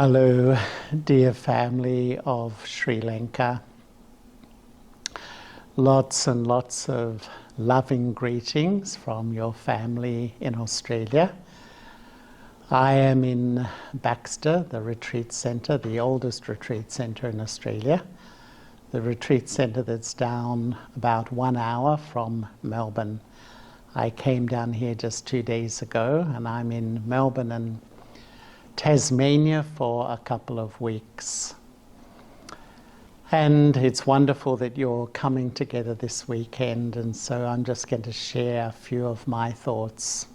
Hello, dear family of Sri Lanka. Lots and lots of loving greetings from your family in Australia. I am in Baxter, the retreat centre, the oldest retreat centre in Australia. The retreat centre that's down about 1 hour from Melbourne. I came down here just 2 days ago, and I'm in Melbourne and Tasmania for a couple of weeks. And it's wonderful that you're coming together this weekend, and so I'm just going to share a few of my thoughts.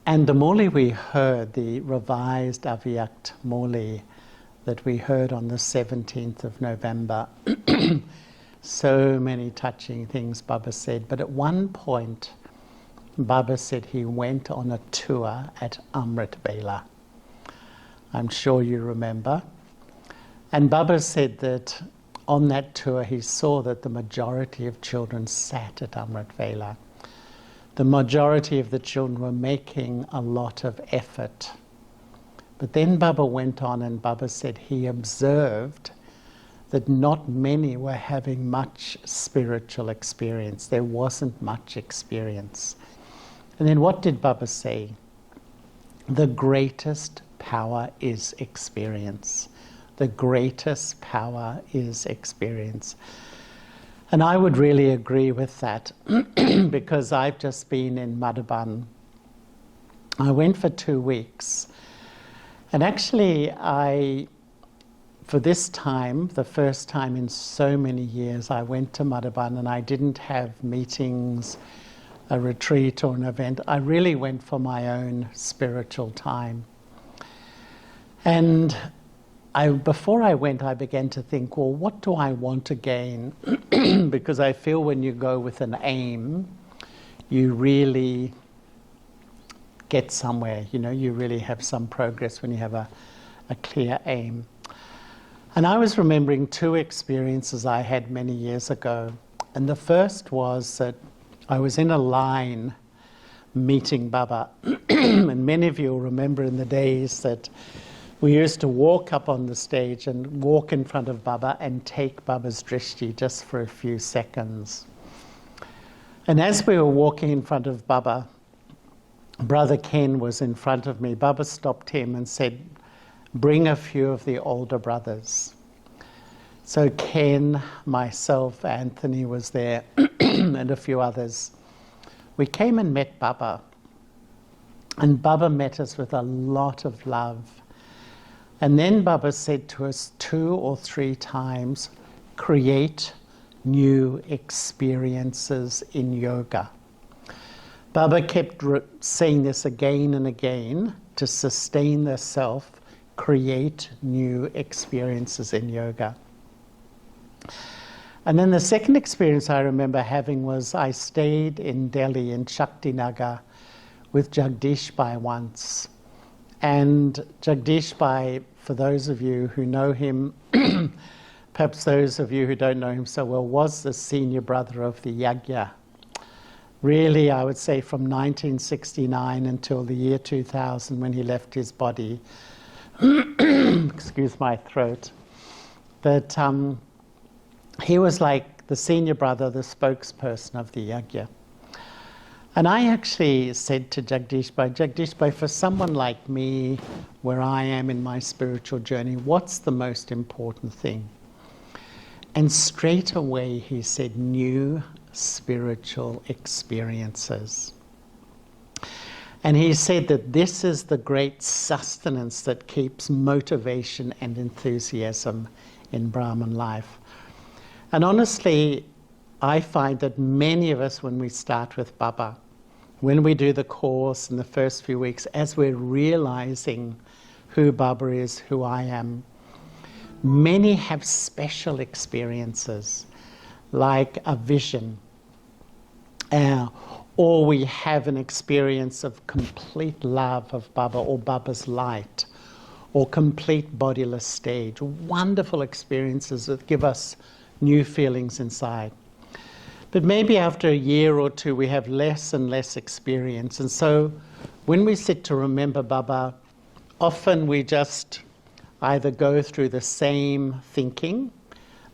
And the Muli we heard, the revised Avyakt Muli that we heard on the 17th of November, so many touching things Baba said, but at one point Baba said he went on a tour at Amrit Vela. I'm sure you remember. And Baba said that on that tour he saw that the majority of children sat at Amrit Vela. The majority of the children were making a lot of effort. But then Baba went on and Baba said he observed that not many were having much spiritual experience. There wasn't much experience. And then what did Baba say? The greatest power is experience. The greatest power is experience. And I would really agree with that because I've just been in Madhaban. I went for 2 weeks. And actually for this time, the first time in so many years, I went to Madhaban and I didn't have meetings, a retreat or an event. I really went for my own spiritual time. And before I went, I began to think, well, what do I want to gain? Because I feel when you go with an aim, you really get somewhere. You know, you really have some progress when you have a clear aim. And I was remembering 2 experiences I had many years ago. And the first was that I was in a line meeting Baba. And many of you will remember in the days that we used to walk up on the stage and walk in front of Baba and take Baba's drishti just for a few seconds. And as we were walking in front of Baba, Brother Ken was in front of me. Baba stopped him and said, bring a few of the older brothers. So Ken, myself, Anthony was there, and a few others. We came and met Baba. And Baba met us with a lot of love. And then Baba said to us 2 or 3 times, create new experiences in yoga. Baba kept saying this again and again to sustain the self, create new experiences in yoga. And then the second experience I remember having was I stayed in Delhi in Shaktinagar with Jagdish Bhai once. And Jagdish Bhai, for those of you who know him, perhaps those of you who don't know him so well, was the senior brother of the Yagya. Really, I would say from 1969 until the year 2000 when he left his body, excuse my throat, that he was like the senior brother, the spokesperson of the Yagya. And I actually said to Jagdish Bhai, for someone like me, where I am in my spiritual journey, what's the most important thing? And straight away he said, new spiritual experiences. And he said that this is the great sustenance that keeps motivation and enthusiasm in Brahman life. And honestly, I find that many of us, when we start with Baba, when we do the course in the first few weeks, as we're realizing who Baba is, who I am, many have special experiences, like a vision, or we have an experience of complete love of Baba or Baba's light, or complete bodiless stage, wonderful experiences that give us new feelings inside. But maybe after a year or 2 we have less and less experience, and so when we sit to remember Baba, often we just either go through the same thinking,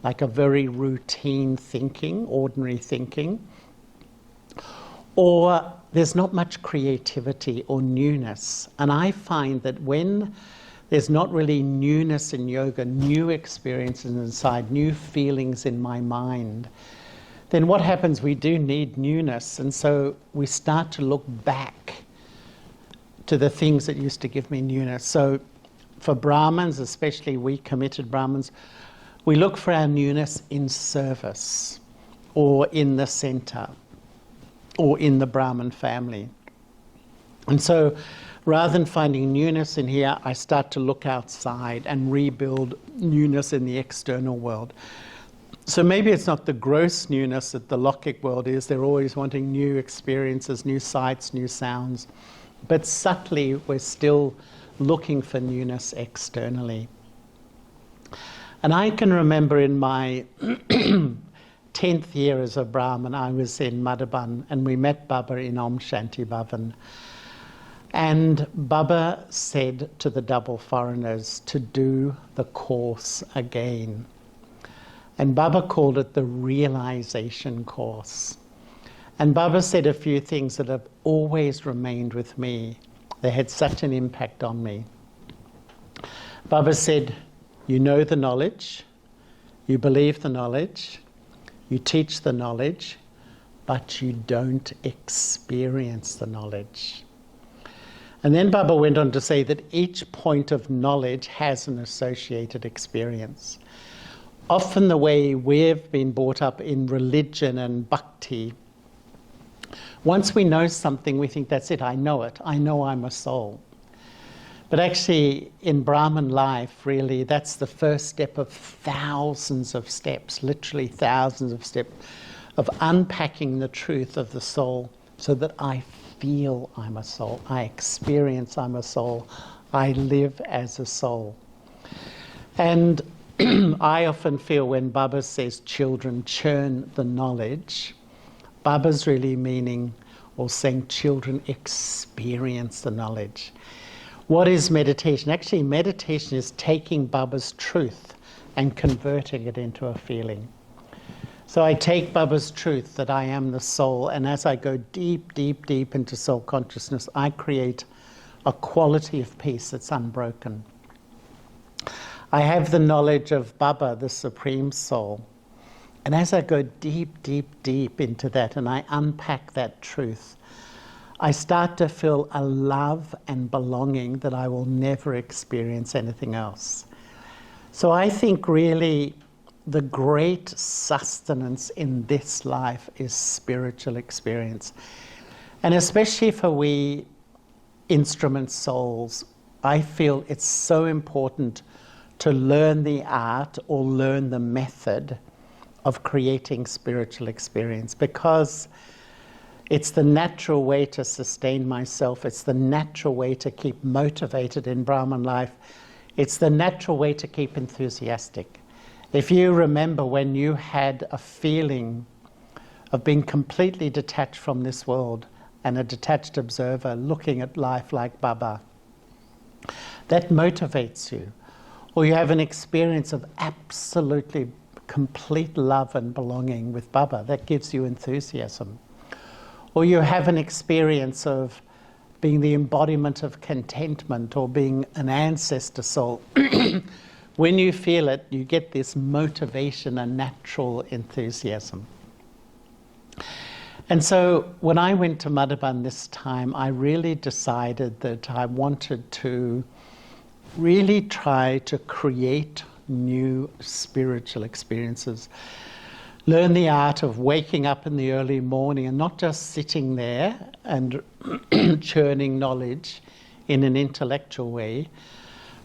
like a very routine thinking, ordinary thinking, or there's not much creativity or newness. And I find that when there's not really newness in yoga, new experiences inside, new feelings in my mind, then what happens? We do need newness. And so we start to look back to the things that used to give me newness. So for Brahmins, especially we committed Brahmins, we look for our newness in service or in the center or in the Brahmin family. And so rather than finding newness in here, I start to look outside and rebuild newness in the external world. So maybe it's not the gross newness that the Lokik world is. They're always wanting new experiences, new sights, new sounds. But subtly, we're still looking for newness externally. And I can remember in my 10th year as a Brahmin, I was in Madhaban, and we met Baba in Om Shanti Bhavan. And Baba said to the double foreigners to do the course again. And Baba called it the realization course. And Baba said a few things that have always remained with me. They had such an impact on me. Baba said, you know the knowledge, you believe the knowledge, you teach the knowledge, but you don't experience the knowledge. And then Baba went on to say that each point of knowledge has an associated experience. Often the way we've been brought up in religion and bhakti, once we know something, we think, that's it, I know it. I know I'm a soul. But actually, in Brahman life, really, that's the first step of thousands of steps, literally thousands of steps, of unpacking the truth of the soul so that I feel I'm a soul, I experience I'm a soul, I live as a soul. And I often feel when Baba says children churn the knowledge, Baba's really meaning or saying children experience the knowledge. What is meditation? Actually, meditation is taking Baba's truth and converting it into a feeling. So I take Baba's truth that I am the soul, and as I go deep, deep, deep into soul consciousness, I create a quality of peace that's unbroken. I have the knowledge of Baba, the Supreme Soul. And as I go deep, deep, deep into that and I unpack that truth, I start to feel a love and belonging that I will never experience anything else. So I think really the great sustenance in this life is spiritual experience. And especially for we instrument souls, I feel it's so important to learn the art or learn the method of creating spiritual experience, because it's the natural way to sustain myself. It's the natural way to keep motivated in Brahman life. It's the natural way to keep enthusiastic. If you remember when you had a feeling of being completely detached from this world and a detached observer looking at life like Baba, that motivates you. Or you have an experience of absolutely complete love and belonging with Baba, that gives you enthusiasm. Or you have an experience of being the embodiment of contentment or being an ancestor soul. When you feel it, you get this motivation and natural enthusiasm. And so when I went to Madhaban this time, I really decided that I wanted to really try to create new spiritual experiences. Learn the art of waking up in the early morning and not just sitting there and churning knowledge in an intellectual way,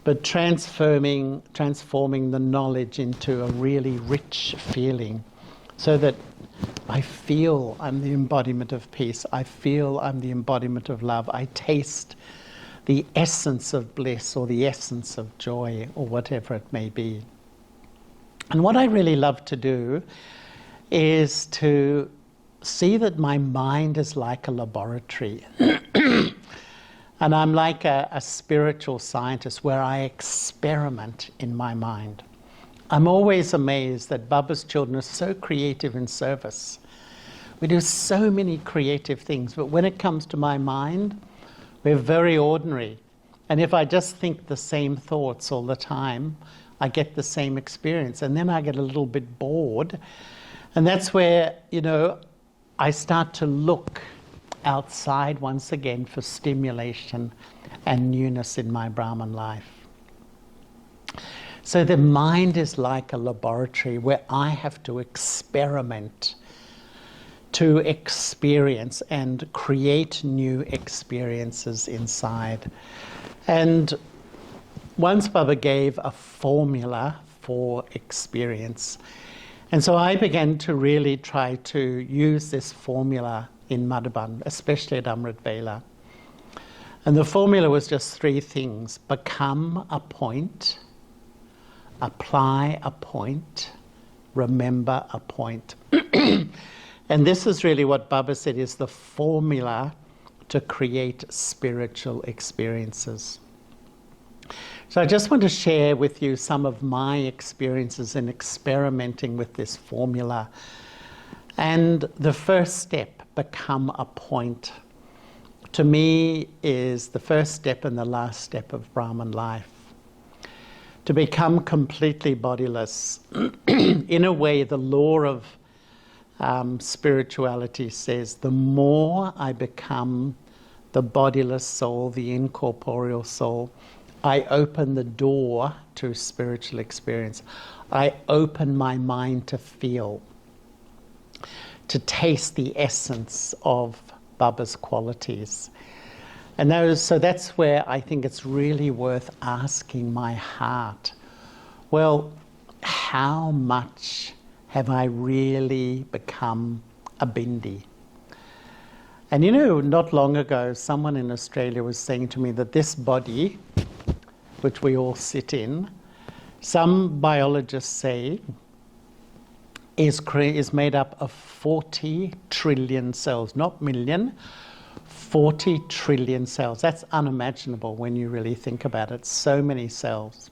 but transforming the knowledge into a really rich feeling, so that I feel I'm the embodiment of peace, I feel I'm the embodiment of love, I taste the essence of bliss or the essence of joy or whatever it may be. And what I really love to do is to see that my mind is like a laboratory. And I'm like a spiritual scientist where I experiment in my mind. I'm always amazed that Baba's children are so creative in service. We do so many creative things, but when it comes to my mind, we're very ordinary. And if I just think the same thoughts all the time, I get the same experience. And then I get a little bit bored. And that's where, I start to look outside once again for stimulation and newness in my Brahman life. So the mind is like a laboratory where I have to experiment to experience and create new experiences inside. And once Baba gave a formula for experience. And so I began to really try to use this formula in Madhaban, especially at Amrit Vela. And the formula was just three things: become a point, apply a point, remember a point. And this is really what Baba said is the formula to create spiritual experiences. So I just want to share with you some of my experiences in experimenting with this formula. And the first step, become a point, to me is the first step and the last step of Brahman life. To become completely bodiless. In a way, the law of spirituality says the more I become the bodiless soul, the incorporeal soul, I open the door to spiritual experience. I open my mind to feel, to taste the essence of Baba's qualities. And so that's where I think it's really worth asking my heart, well, how much have I really become a bindi? And not long ago, someone in Australia was saying to me that this body, which we all sit in, some biologists say is made up of 40 trillion cells, not million, 40 trillion cells. That's unimaginable when you really think about it. So many cells.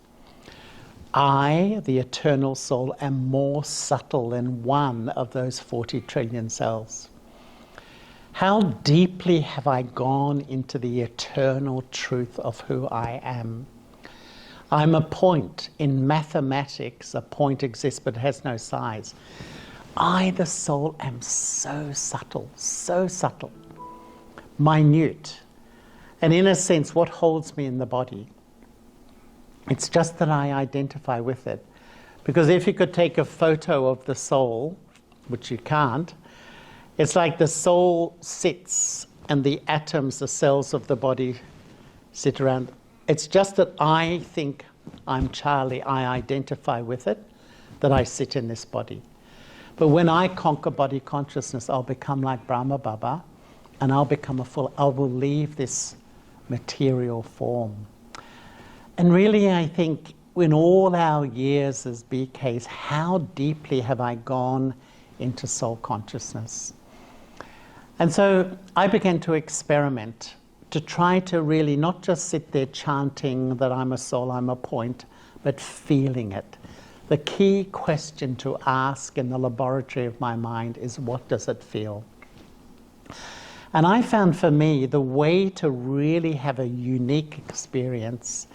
I, the eternal soul, am more subtle than one of those 40 trillion cells. How deeply have I gone into the eternal truth of who I am? I'm a point. In mathematics, a point exists but has no size. I, the soul, am so subtle, minute. And in a sense, what holds me in the body? It's just that I identify with it. Because if you could take a photo of the soul, which you can't, it's like the soul sits and the atoms, the cells of the body sit around. It's just that I think I'm Charlie, I identify with it, that I sit in this body. But when I conquer body consciousness, I'll become like Brahma Baba, and I will leave this material form. And really, I think in all our years as BKs, how deeply have I gone into soul consciousness? And so I began to experiment, to try to really not just sit there chanting that I'm a soul, I'm a point, but feeling it. The key question to ask in the laboratory of my mind is, what does it feel? And I found for me, the way to really have a unique experience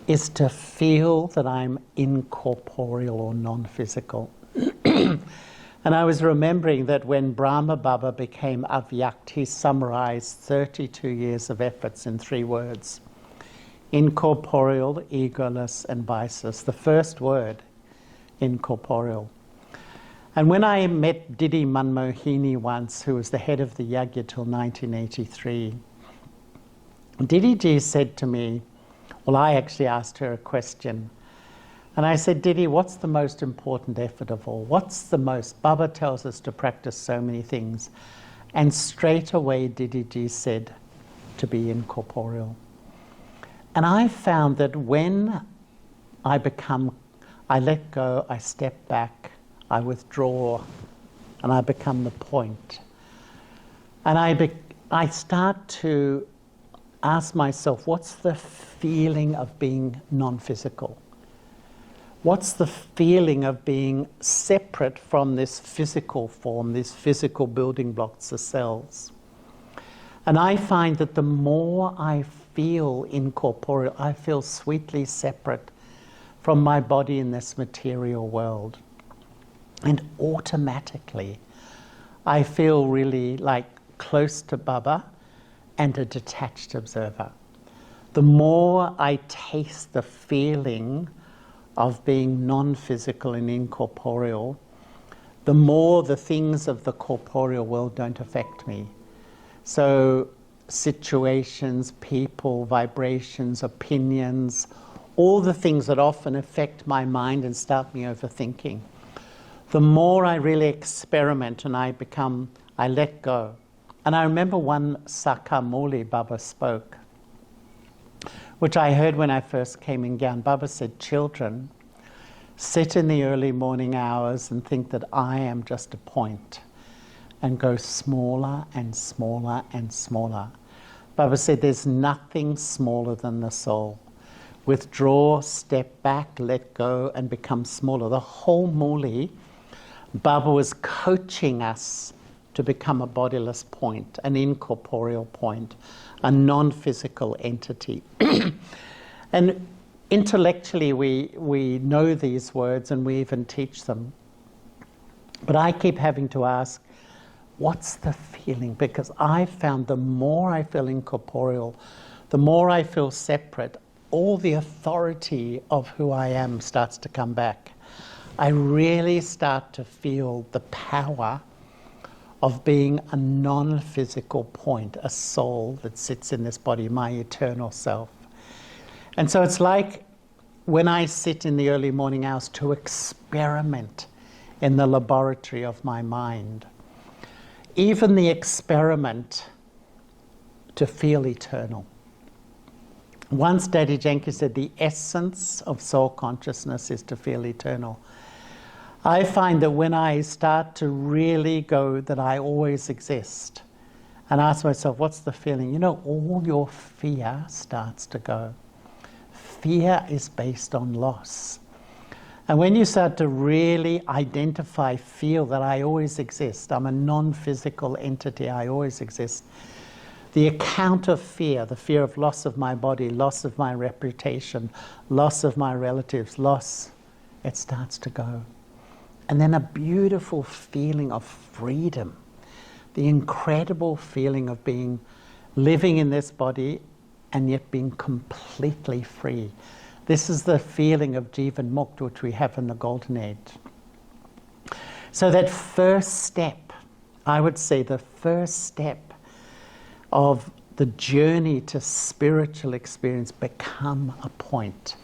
is to feel that I'm incorporeal or non-physical. And I was remembering that when Brahma Baba became Avyakt, he summarized 32 years of efforts in 3 words: incorporeal, egoless, and biceless. The first word, incorporeal. And when I met Didi Manmohini once, who was the head of the Yagya till 1983, Didi Ji said to me, well, I actually asked her a question. And I said, Didi, what's the most important effort of all? What's the most? Baba tells us to practice so many things. And straight away, Didi Ji said, to be incorporeal. And I found that when I let go, I step back, I withdraw, and I become the point. And I start to ask myself, what's the feeling of being non-physical? What's the feeling of being separate from this physical form, these physical building blocks, the cells? And I find that the more I feel incorporeal, I feel sweetly separate from my body in this material world. And automatically, I feel really like close to Baba and a detached observer. The more I taste the feeling of being non-physical and incorporeal, the more the things of the corporeal world don't affect me. So situations, people, vibrations, opinions, all the things that often affect my mind and start me overthinking. The more I really experiment and I let go. And I remember one Sakamuli Baba spoke, which I heard when I first came in Gyan. Baba said, children, sit in the early morning hours and think that I am just a point, and go smaller and smaller and smaller. Baba said, there's nothing smaller than the soul. Withdraw, step back, let go, and become smaller. The whole Muli, Baba was coaching us to become a bodiless point, an incorporeal point, a non-physical entity. And intellectually we know these words and we even teach them. But I keep having to ask, what's the feeling? Because I found the more I feel incorporeal, the more I feel separate, all the authority of who I am starts to come back. I really start to feel the power of being a non-physical point, a soul that sits in this body, my eternal self. And so it's like when I sit in the early morning hours to experiment in the laboratory of my mind, even the experiment to feel eternal. Once Daddy Jenkins said the essence of soul consciousness is to feel eternal. I find that when I start to really go that I always exist and ask myself, what's the feeling? You know, all your fear starts to go. Fear is based on loss. And when you start to really identify, feel that I always exist, I'm a non-physical entity, I always exist, the account of fear, the fear of loss of my body, loss of my reputation, loss of my relatives, it starts to go. And then a beautiful feeling of freedom, the incredible feeling of living in this body and yet being completely free. This is the feeling of Jivan Mukt which we have in the Golden Age. So that first step, I would say the first step of the journey to spiritual experience, become a point.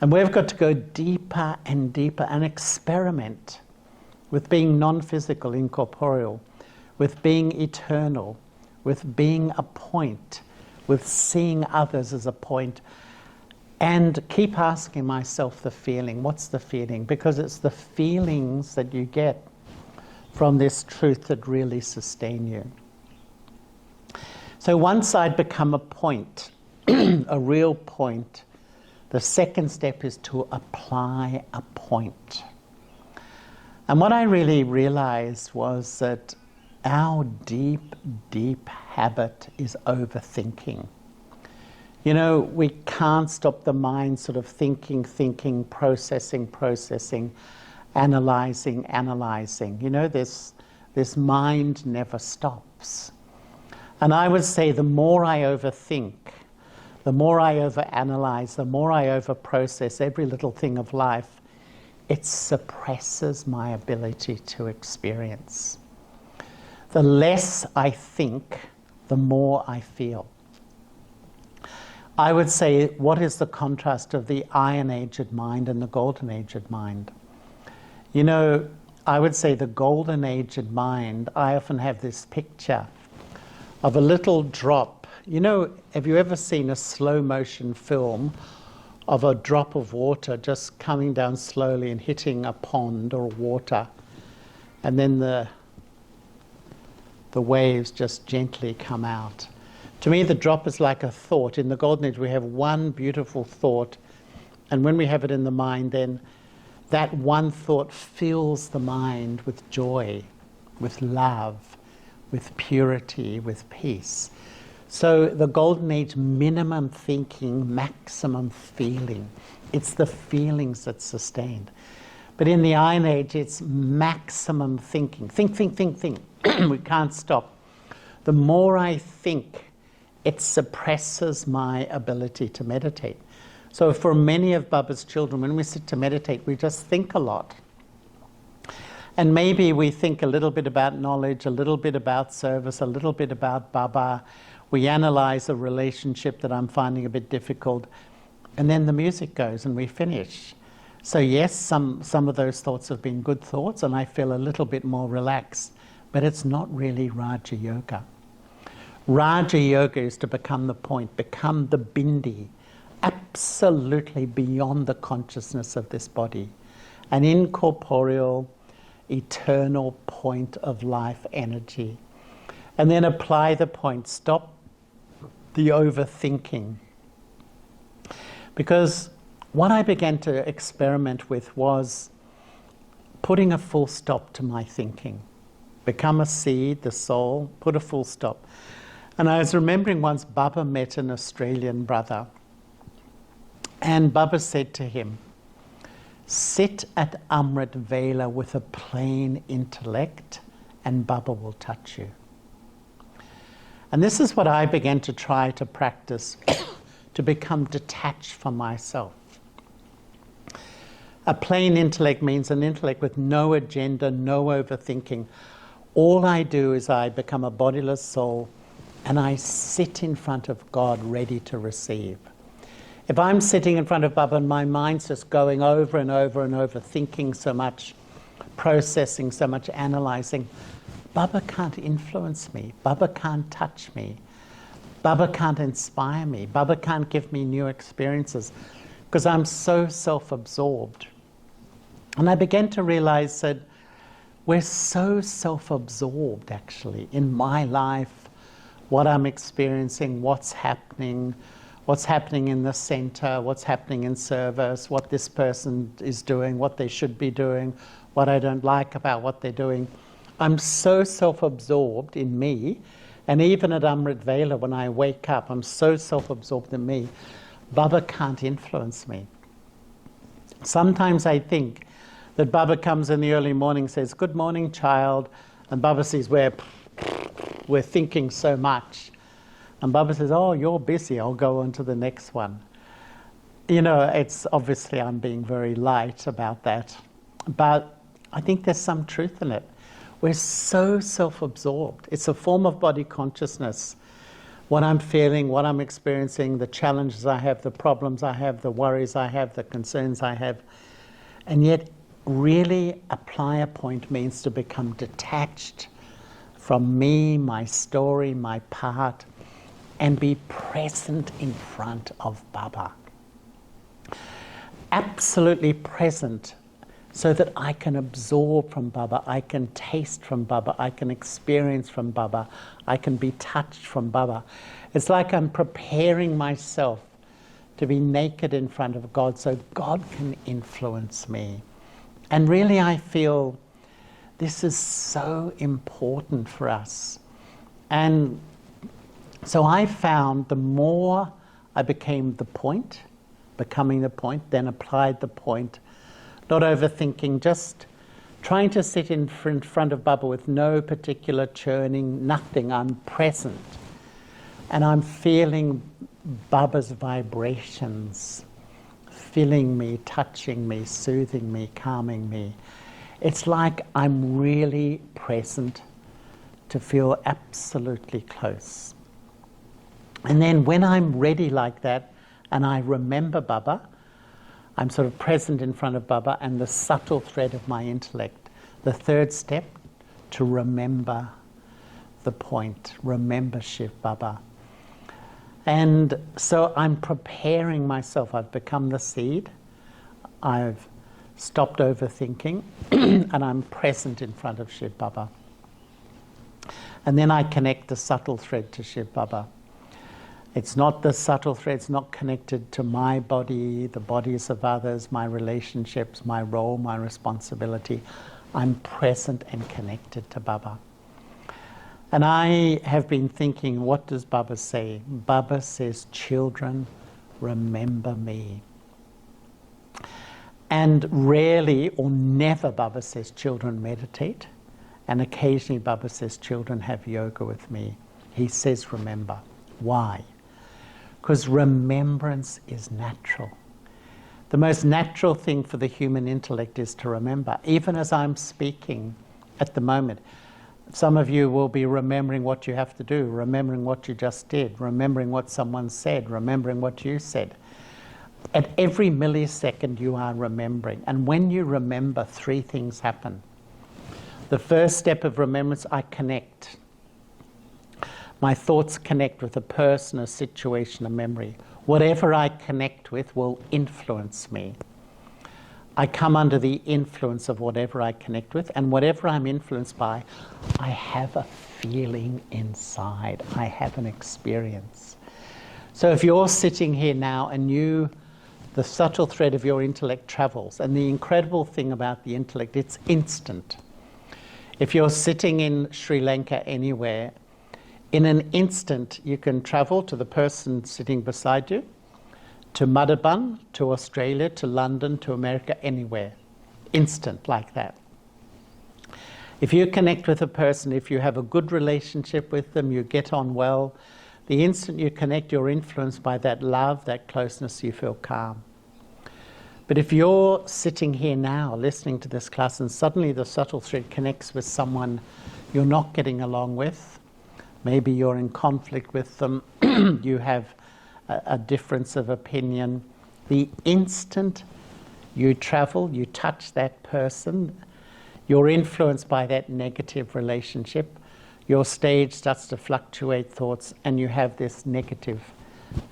And we've got to go deeper and deeper and experiment with being non-physical, incorporeal, with being eternal, with being a point, with seeing others as a point, and keep asking myself the feeling. What's the feeling? Because it's the feelings that you get from this truth that really sustain you. So once I'd become a point, a real point, the second step is to apply a point. And what I really realized was that our deep, deep habit is overthinking. You know, we can't stop the mind sort of thinking, processing, analyzing. You know, this mind never stops. And I would say the more I overthink, the more I overanalyze, the more I overprocess every little thing of life, it suppresses my ability to experience. The less I think, the more I feel. I would say, what is the contrast of the Iron Aged mind and the Golden Aged mind? You know, I would say the Golden Aged mind, I often have this picture of a little drop. You know, have you ever seen a slow motion film of a drop of water just coming down slowly and hitting a pond or water, and then the waves just gently come out? To me, the drop is like a thought. In the Golden Age, we have one beautiful thought, and when we have it in the mind, then that one thought fills the mind with joy, with love, with purity, with peace. So the Golden Age, minimum thinking, maximum feeling. It's the feelings that sustained. But in the Iron Age, it's maximum thinking. Think, think, think, think. We can't stop. The more I think, it suppresses my ability to meditate. So for many of Baba's children, when we sit to meditate, we just think a lot. And maybe we think a little bit about knowledge, a little bit about service, a little bit about Baba. We analyze a relationship that I'm finding a bit difficult. And then the music goes and we finish. So yes, some of those thoughts have been good thoughts and I feel a little bit more relaxed. But it's not really Raja Yoga. Raja Yoga is to become the point, become the bindi, absolutely beyond the consciousness of this body. An incorporeal, eternal point of life energy. And then apply the point, stop the overthinking. Because what I began to experiment with was putting a full stop to my thinking. Become a seed, the soul, put a full stop. And I was remembering once Baba met an Australian brother. And Baba said to him, sit at Amrit Vela with a plain intellect and Baba will touch you. And this is what I began to try to practice, to become detached from myself. A plain intellect means an intellect with no agenda, no overthinking. All I do is I become a bodiless soul and I sit in front of God ready to receive. If I'm sitting in front of Baba and my mind's just going over and over and over, thinking so much, processing so much, analyzing, Baba can't influence me. Baba can't touch me. Baba can't inspire me. Baba can't give me new experiences because I'm so self-absorbed. And I began to realize that we're so self-absorbed actually in my life, what I'm experiencing, what's happening in the center, what's happening in service, what this person is doing, what they should be doing, what I don't like about what they're doing. I'm so self-absorbed in me, and even at Amrit Vela when I wake up, I'm so self-absorbed in me, Baba can't influence me. Sometimes I think that Baba comes in the early morning, says, good morning, child, and Baba sees we're thinking so much. And Baba says, oh, you're busy, I'll go on to the next one. You know, it's obviously I'm being very light about that, but I think there's some truth in it. We're so self-absorbed. It's a form of body consciousness. What I'm feeling, what I'm experiencing, the challenges I have, the problems I have, the worries I have, the concerns I have. And yet, really apply a point means to become detached from me, my story, my part, and be present in front of Baba. Absolutely present so that I can absorb from Baba, I can taste from Baba, I can experience from Baba, I can be touched from Baba. It's like I'm preparing myself to be naked in front of God so God can influence me. And really I feel this is so important for us. And so I found the more I became the point, becoming the point, then applied the point, not overthinking, just trying to sit in front of Baba with no particular churning, nothing, I'm present. And I'm feeling Baba's vibrations, filling me, touching me, soothing me, calming me. It's like I'm really present to feel absolutely close. And then when I'm ready like that, and I remember Baba, I'm sort of present in front of Baba and the subtle thread of my intellect. The third step, to remember the point, remember Shiv Baba. And so I'm preparing myself. I've become the seed. I've stopped overthinking and I'm present in front of Shiv Baba. And then I connect the subtle thread to Shiv Baba. It's not the subtle threads, not connected to my body, the bodies of others, my relationships, my role, my responsibility. I'm present and connected to Baba. And I have been thinking, what does Baba say? Baba says, children, remember me. And rarely or never Baba says, children, meditate. And occasionally Baba says, children, have yoga with me. He says, remember. Why? Because remembrance is natural. The most natural thing for the human intellect is to remember. Even as I'm speaking at the moment, some of you will be remembering what you have to do, remembering what you just did, remembering what someone said, remembering what you said. At every millisecond you are remembering. And when you remember, three things happen. The first step of remembrance, I connect. My thoughts connect with a person, a situation, a memory. Whatever I connect with will influence me. I come under the influence of whatever I connect with, and whatever I'm influenced by, I have a feeling inside. I have an experience. So if you're sitting here now and the subtle thread of your intellect travels, and the incredible thing about the intellect, it's instant. If you're sitting in Sri Lanka anywhere, in an instant you can travel to the person sitting beside you, to Madhaban, to Australia, to London, to America, anywhere. Instant, like that. If you connect with a person, if you have a good relationship with them, you get on well, the instant you connect, you're influenced by that love, that closeness, you feel calm. But if you're sitting here now, listening to this class, and suddenly the subtle thread connects with someone you're not getting along with, maybe you're in conflict with them, you have a difference of opinion. The instant you travel, you touch that person, you're influenced by that negative relationship, your stage starts to fluctuate thoughts, and you have this negative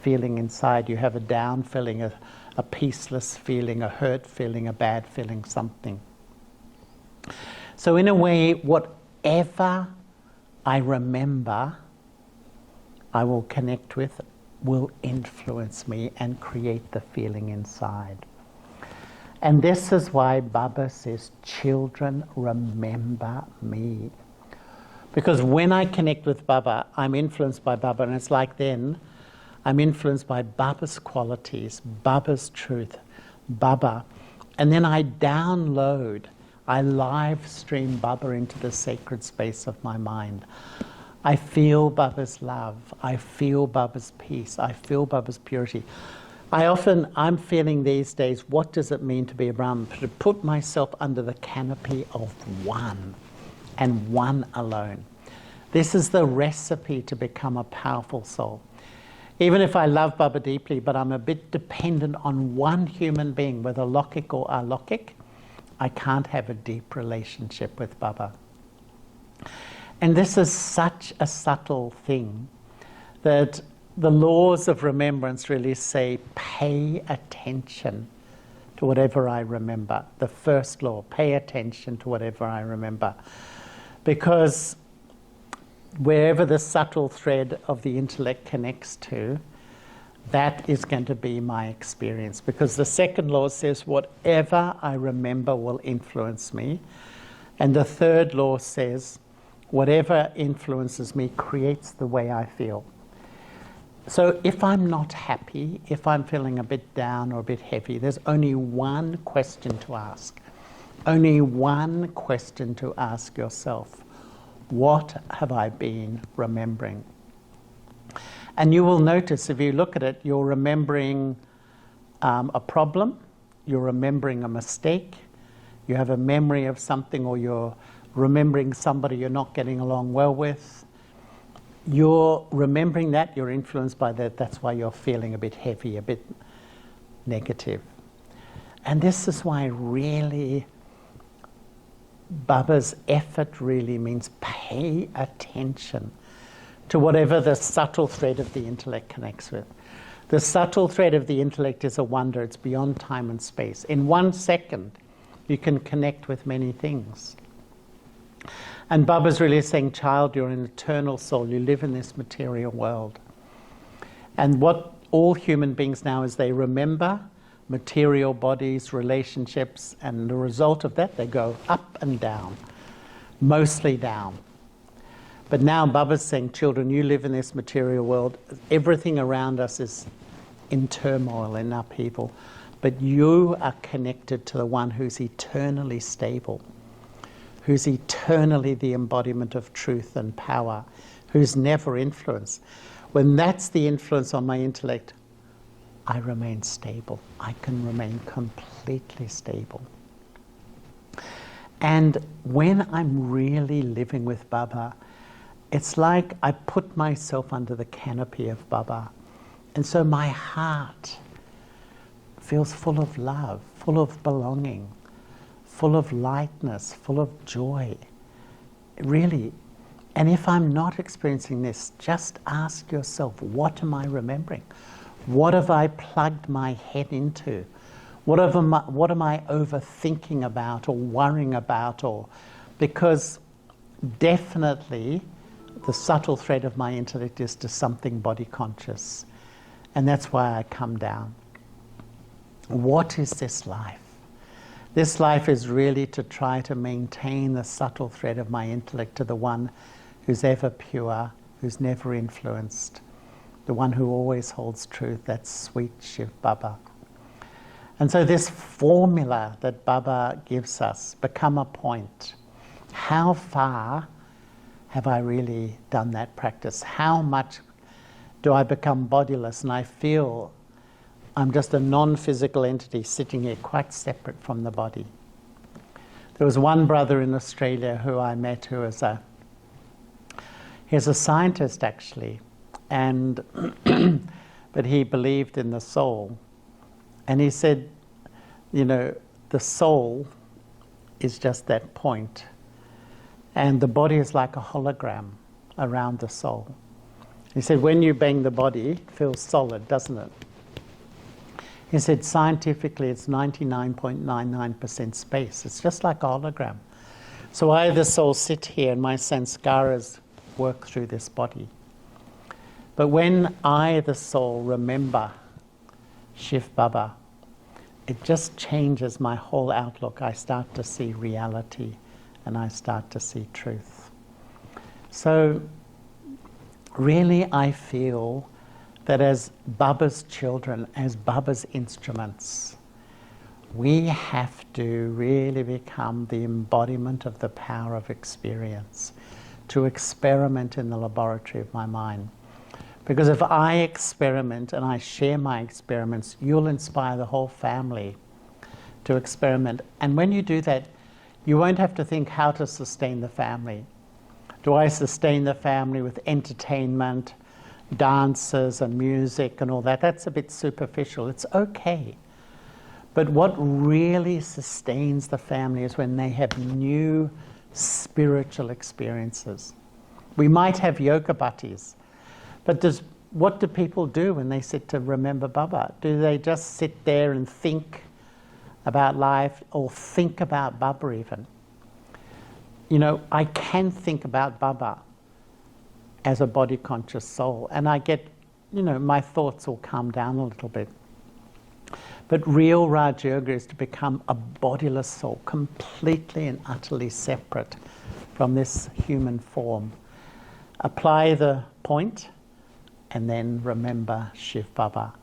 feeling inside. You have a down feeling, a peaceless feeling, a hurt feeling, a bad feeling, something. So in a way, whatever I remember, I will connect with, will influence me and create the feeling inside. And this is why Baba says, children, remember me. Because when I connect with Baba, I'm influenced by Baba, and it's like then, I'm influenced by Baba's qualities, Baba's truth, Baba. And then I download, I live stream Baba into the sacred space of my mind. I feel Baba's love, I feel Baba's peace, I feel Baba's purity. I'm feeling these days, what does it mean to be a Brahman? To put myself under the canopy of one, and one alone. This is the recipe to become a powerful soul. Even if I love Baba deeply, but I'm a bit dependent on one human being, whether Lokik or alokik, I can't have a deep relationship with Baba. And this is such a subtle thing that the laws of remembrance really say, pay attention to whatever I remember. The first law, pay attention to whatever I remember. Because wherever the subtle thread of the intellect connects to, that is going to be my experience. Because the second law says, whatever I remember will influence me. And the third law says, whatever influences me creates the way I feel. So if I'm not happy, if I'm feeling a bit down or a bit heavy, there's only one question to ask. Only one question to ask yourself. What have I been remembering? And you will notice, if you look at it, you're remembering a problem, you're remembering a mistake, you have a memory of something, or you're remembering somebody you're not getting along well with. You're remembering that, you're influenced by that, that's why you're feeling a bit heavy, a bit negative. And this is why really Baba's effort really means pay attention to whatever the subtle thread of the intellect connects with. The subtle thread of the intellect is a wonder, it's beyond time and space. In 1 second, you can connect with many things. And Baba's really saying, child, you're an eternal soul. You live in this material world. And what all human beings now is they remember material bodies, relationships, and the result of that, they go up and down, mostly down. But now Baba's saying, children, you live in this material world. Everything around us is in turmoil, in upheaval. But you are connected to the one who's eternally stable, who's eternally the embodiment of truth and power, who's never influenced. When that's the influence on my intellect, I remain stable. I can remain completely stable. And when I'm really living with Baba, it's like I put myself under the canopy of Baba. And so my heart feels full of love, full of belonging, full of lightness, full of joy. Really. And if I'm not experiencing this, just ask yourself, what am I remembering? What have I plugged my head into? What am I overthinking about or worrying about? Because definitely the subtle thread of my intellect is to something body conscious. And that's why I come down. What is this life? This life is really to try to maintain the subtle thread of my intellect to the one who's ever pure, who's never influenced, the one who always holds truth, that's sweet Shiv Baba. And so this formula that Baba gives us, become a point. How far have I really done that practice? How much do I become bodiless and I feel I'm just a non-physical entity sitting here quite separate from the body? There was one brother in Australia who I met who was he's a scientist actually, and but he believed in the soul. And he said, you know, the soul is just that point. And the body is like a hologram around the soul. He said, when you bang the body, it feels solid, doesn't it? He said, scientifically, it's 99.99% space. It's just like a hologram. So I, the soul, sit here and my sanskaras work through this body. But when I, the soul, remember Shiv Baba, it just changes my whole outlook. I start to see reality and I start to see truth. So really I feel that as Baba's children, as Baba's instruments, we have to really become the embodiment of the power of experience, to experiment in the laboratory of my mind. Because if I experiment and I share my experiments, you'll inspire the whole family to experiment. And when you do that, you won't have to think how to sustain the family. Do I sustain the family with entertainment, dances and music and all that? That's a bit superficial. It's okay. But what really sustains the family is when they have new spiritual experiences. We might have yoga bhattis, but what do people do when they sit to remember Baba? Do they just sit there and think about life or think about Baba even? You know, I can think about Baba as a body-conscious soul, and I get, you know, my thoughts will calm down a little bit. But real Raj Yoga is to become a bodiless soul, completely and utterly separate from this human form. Apply the point, and then remember Shiv Baba.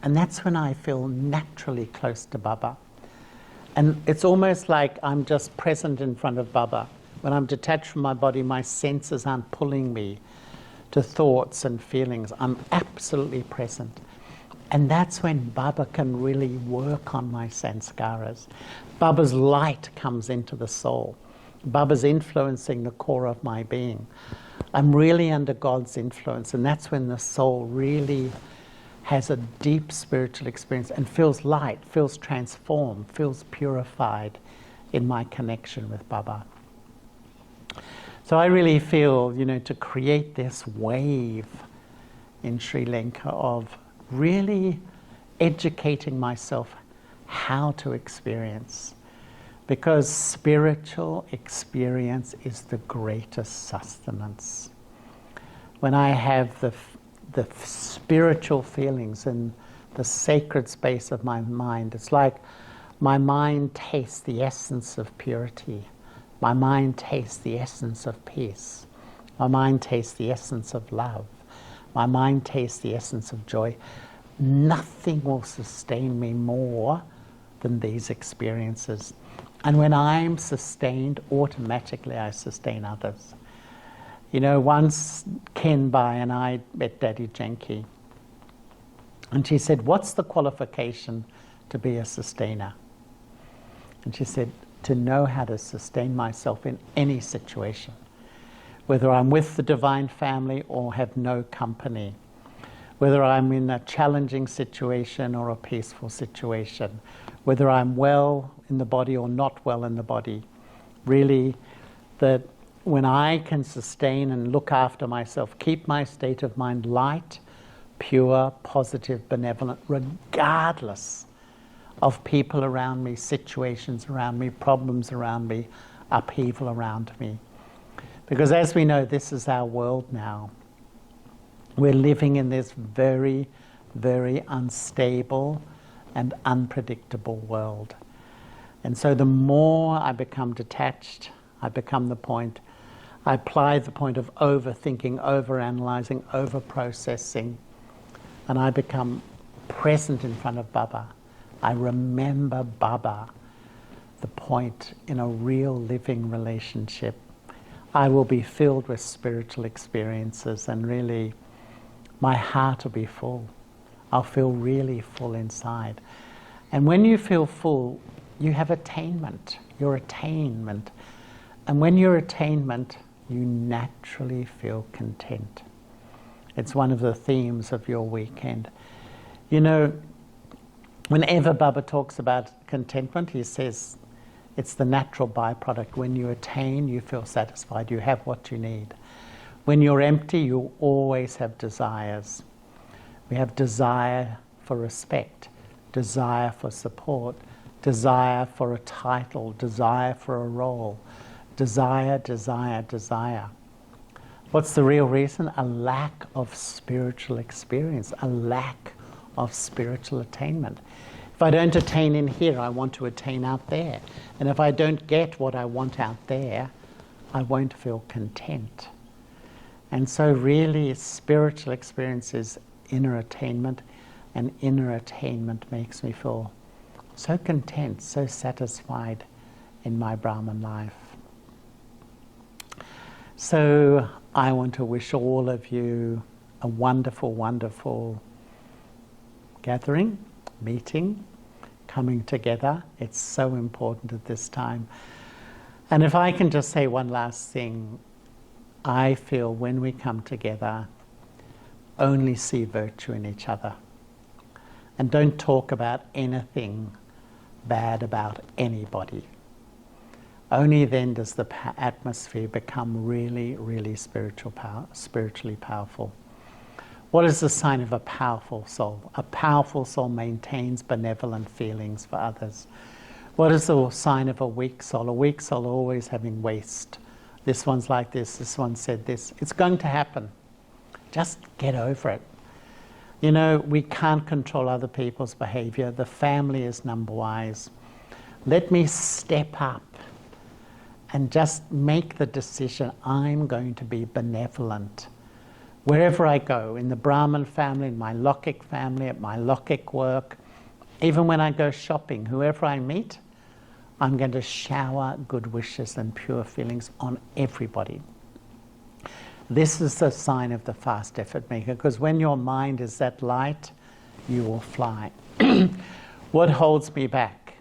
And that's when I feel naturally close to Baba. And it's almost like I'm just present in front of Baba. When I'm detached from my body, my senses aren't pulling me to thoughts and feelings. I'm absolutely present. And that's when Baba can really work on my sanskaras. Baba's light comes into the soul. Baba's influencing the core of my being. I'm really under God's influence, and that's when the soul really has a deep spiritual experience and feels light, feels transformed, feels purified in my connection with Baba. So I really feel, you know, to create this wave in Sri Lanka of really educating myself how to experience, because spiritual experience is the greatest sustenance. When I have the spiritual feelings in the sacred space of my mind. It's like my mind tastes the essence of purity. My mind tastes the essence of peace. My mind tastes the essence of love. My mind tastes the essence of joy. Nothing will sustain me more than these experiences. And when I'm sustained, automatically I sustain others. You know, once Ken Bai and I met Daddy Genki, and she said, what's the qualification to be a sustainer? And she said, to know how to sustain myself in any situation, whether I'm with the divine family or have no company, whether I'm in a challenging situation or a peaceful situation, whether I'm well in the body or not well in the body. Really, that when I can sustain and look after myself, keep my state of mind light, pure, positive, benevolent, regardless of people around me, situations around me, problems around me, upheaval around me. Because as we know, this is our world now. We're living in this very, very unstable and unpredictable world. And so the more I become detached, I become the point, I apply the point of overthinking, overanalyzing, overprocessing, and I become present in front of Baba. I remember Baba, the point in a real living relationship. I will be filled with spiritual experiences, and really my heart will be full. I'll feel really full inside. And when you feel full, you have attainment, your attainment. And when you're attainment, you naturally feel content. It's one of the themes of your weekend. You know, whenever Baba talks about contentment, he says it's the natural byproduct. When you attain, you feel satisfied, you have what you need. When you're empty, you always have desires. We have desire for respect, desire for support, desire for a title, desire for a role, desire, desire, desire. What's the real reason? A lack of spiritual experience, a lack of spiritual attainment. If I don't attain in here, I want to attain out there. And if I don't get what I want out there, I won't feel content. And so really, spiritual experience is inner attainment, and inner attainment makes me feel so content, so satisfied in my Brahman life. So I want to wish all of you a wonderful, wonderful gathering, meeting, coming together. It's so important at this time. And if I can just say one last thing, I feel when we come together, only see virtue in each other. And don't talk about anything bad about anybody. Only then does the atmosphere become really, really spiritually powerful. What is the sign of a powerful soul? A powerful soul maintains benevolent feelings for others. What is the sign of a weak soul? A weak soul always having waste. This one's like this one said this. It's going to happen. Just get over it. You know, we can't control other people's behavior. The family is number wise. Let me step up and just make the decision, I'm going to be benevolent. Wherever I go, in the Brahmin family, in my Lokik family, at my Lokik work, even when I go shopping, whoever I meet, I'm going to shower good wishes and pure feelings on everybody. This is the sign of the fast effort maker, because when your mind is that light, you will fly. What holds me back?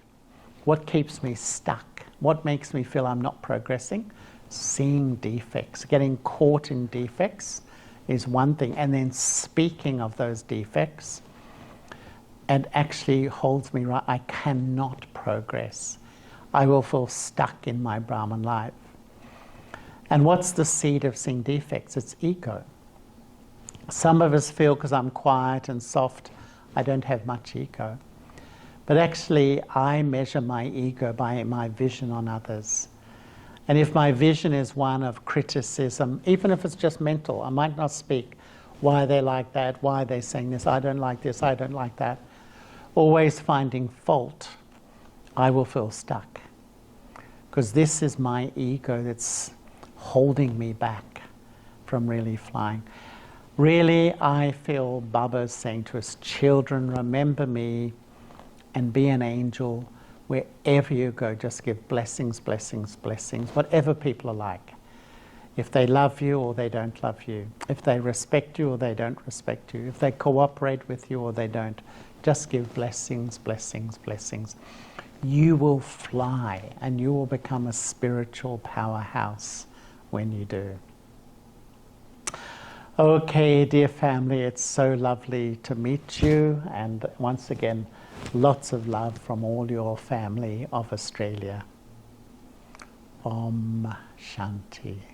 What keeps me stuck? What makes me feel I'm not progressing? Seeing defects, getting caught in defects is one thing, and then speaking of those defects, and actually holds me right. I cannot progress. I will feel stuck in my Brahman life. And what's the seed of seeing defects? It's ego. Some of us feel because I'm quiet and soft, I don't have much ego. But actually, I measure my ego by my vision on others. And if my vision is one of criticism, even if it's just mental, I might not speak, why they're like that, why they're saying this, I don't like this, I don't like that. Always finding fault, I will feel stuck. Because this is my ego that's holding me back from really flying. Really, I feel Baba's saying to us, children, remember me and be an angel wherever you go. Just give blessings, blessings, blessings, whatever people are like. If they love you or they don't love you. If they respect you or they don't respect you. If they cooperate with you or they don't. Just give blessings, blessings, blessings. You will fly and you will become a spiritual powerhouse when you do. Okay, dear family, it's so lovely to meet you, and once again, lots of love from all your family of Australia. Om Shanti.